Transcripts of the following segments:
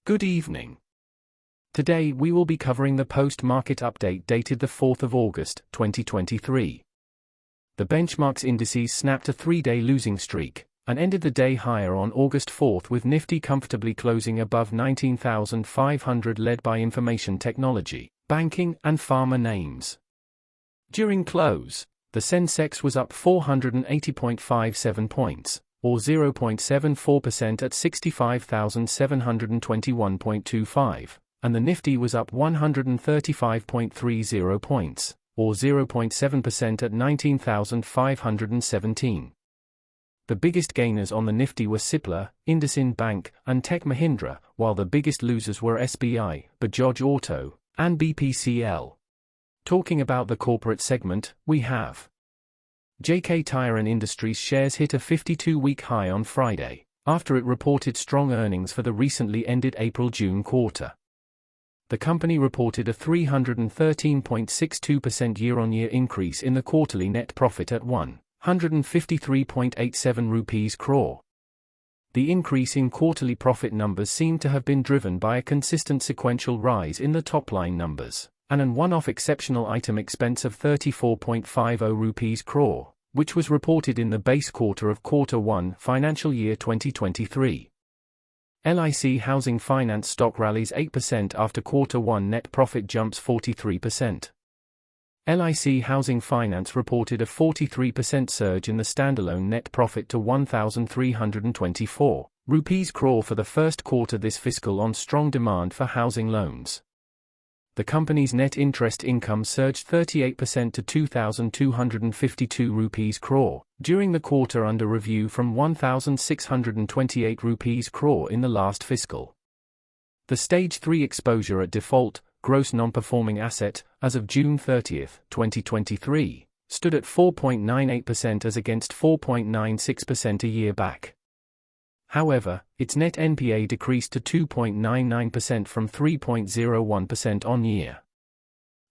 Good evening. Today we will be covering the post-market update dated the 4th of August, 2023. The benchmark's indices snapped a 3-day losing streak, and ended the day higher on August 4th with Nifty comfortably closing above 19,500 led by information technology, banking and pharma names. During close, the Sensex was up 480.57 points, or 0.74% at 65,721.25, and the Nifty was up 135.30 points, or 0.7% at 19,517. The biggest gainers on the Nifty were Cipla, IndusInd Bank, and Tech Mahindra, while the biggest losers were SBI, Bajaj Auto, and BPCL. Talking about the corporate segment, we have JK Tyre & Industries shares hit a 52-week high on Friday, after it reported strong earnings for the recently ended April-June quarter. The company reported a 313.62% year-on-year increase in the quarterly net profit at 153.87 rupees crore. The increase in quarterly profit numbers seemed to have been driven by a consistent sequential rise in the top-line numbers, and an one-off exceptional item expense of 34.50 rupees crore, which was reported in the base quarter of Quarter 1 financial year 2023. LIC Housing Finance stock rallies 8% after Quarter 1 net profit jumps 43%. LIC Housing Finance reported a 43% surge in the standalone net profit to 1,324 rupees crore for the first quarter this fiscal on strong demand for housing loans. The company's net interest income surged 38% to 2,252 rupees crore during the quarter under review from 1,628 rupees crore in the last fiscal. The Stage 3 exposure at default, gross non-performing asset, as of June 30, 2023, stood at 4.98% as against 4.96% a year back. However, its net NPA decreased to 2.99% from 3.01% on year.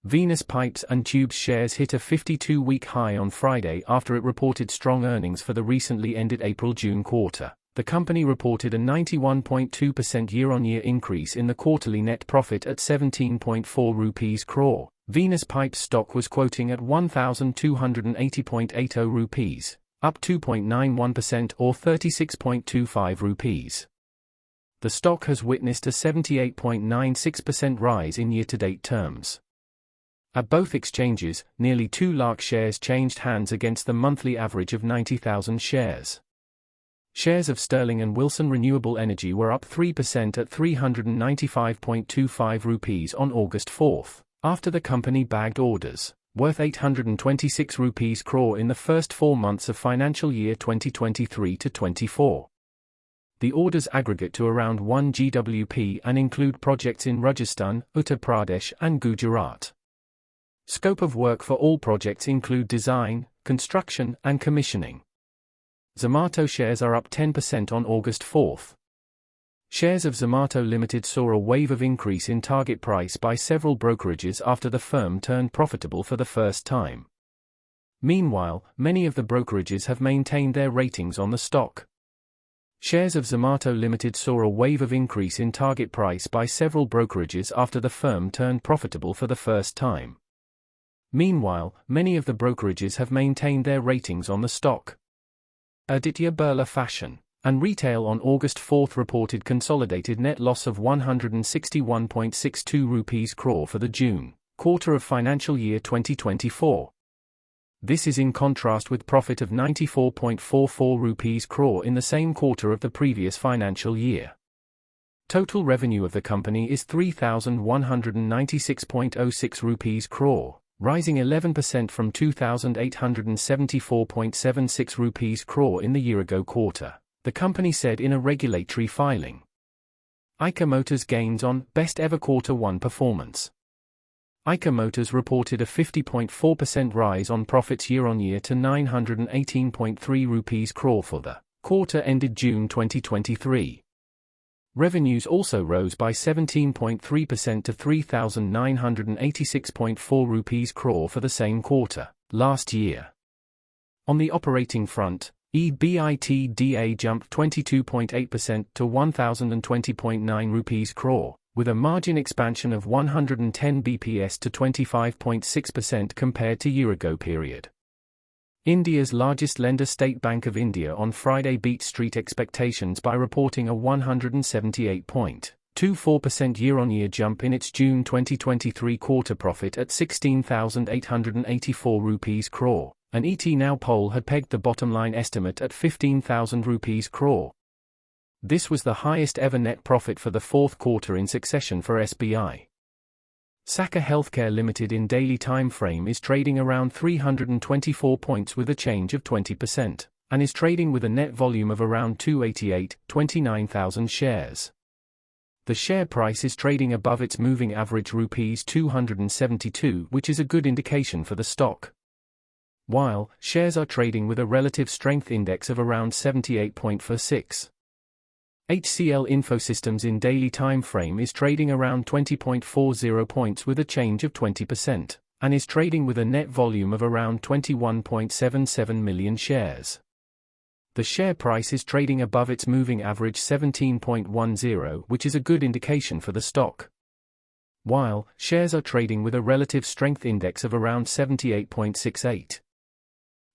Venus Pipes and Tubes shares hit a 52-week high on Friday after it reported strong earnings for the recently ended April-June quarter. The company reported a 91.2% year-on-year increase in the quarterly net profit at 17.4 rupees crore. Venus Pipes stock was quoting at 1,280.80 rupees. Up 2.91% or 36.25 rupees. The stock has witnessed a 78.96% rise in year-to-date terms. At both exchanges, nearly 2 lakh shares changed hands against the monthly average of 90,000 shares. Shares of Sterling and Wilson Renewable Energy were up 3% at 395.25 rupees on August 4, after the company bagged orders worth 826 rupees crore in the first 4 months of financial year 2023-24. The orders aggregate to around 1 GWP and include projects in Rajasthan, Uttar Pradesh and Gujarat. Scope of work for all projects include design, construction and commissioning. ZOMATO shares are up 10% on August 4. Shares of ZOMATO Limited saw a wave of increase in target price by several brokerages after the firm turned profitable for the first time. Meanwhile, many of the brokerages have maintained their ratings on the stock. Shares of ZOMATO Limited saw a wave of increase in target price by several brokerages after the firm turned profitable for the first time. Meanwhile, many of the brokerages have maintained their ratings on the stock. ADITYA BIRLA Fashion and Retail on August 4 reported consolidated net loss of 161.62 rupees crore for the June quarter of financial year 2024. This is in contrast with profit of 94.44 rupees crore in the same quarter of the previous financial year. Total revenue of the company is 3,196.06 rupees crore, rising 11% from 2,874.76 rupees crore in the year-ago quarter, the company said in a regulatory filing. EICHER Motors gains on best ever Quarter 1 performance. EICHER Motors reported a 50.4% rise on profits year-on-year to 918.3 rupees crore for the quarter ended June 2023. Revenues also rose by 17.3% to 3,986.4 rupees crore for the same quarter last year. On the operating front, EBITDA jumped 22.8% to 1020.9 rupees crore, with a margin expansion of 110 bps to 25.6% compared to year-ago period. India's largest lender State Bank of India on Friday beat street expectations by reporting a 178.24% year-on-year jump in its June 2023 quarter profit at 16,884 rupees crore. An ET Now poll had pegged the bottom-line estimate at 15,000 rupees crore. This was the highest ever net profit for the fourth quarter in succession for SBI. Saka Healthcare Limited in daily time frame is trading around 324 points with a change of 20%, and is trading with a net volume of around 288.29,000 shares. The share price is trading above its moving average Rs 272, which is a good indication for the stock. While shares are trading with a relative strength index of around 78.46. HCL Infosystems in daily time frame is trading around 20.40 points with a change of 20%, and is trading with a net volume of around 21.77 million shares. The share price is trading above its moving average 17.10, which is a good indication for the stock. While shares are trading with a relative strength index of around 78.68.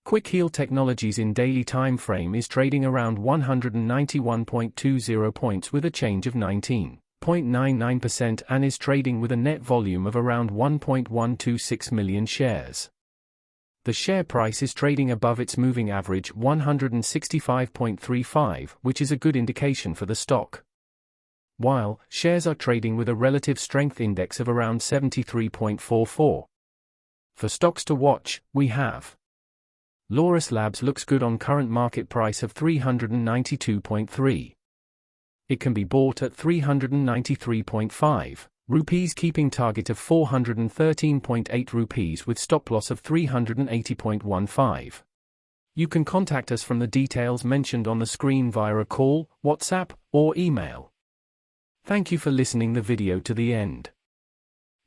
Quick Heal Technologies in daily time frame is trading around 191.20 points with a change of 19.99% and is trading with a net volume of around 1.126 million shares. The share price is trading above its moving average 165.35, which is a good indication for the stock. While shares are trading with a relative strength index of around 73.44. For stocks to watch, we have Laurus Labs looks good on current market price of 392.3. It can be bought at 393.5 rupees, keeping target of 413.8 rupees with stop loss of 380.15. You can contact us from the details mentioned on the screen via a call, WhatsApp, or email. Thank you for listening the video to the end.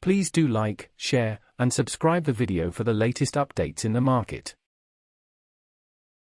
Please do like, share, and subscribe the video for the latest updates in the market.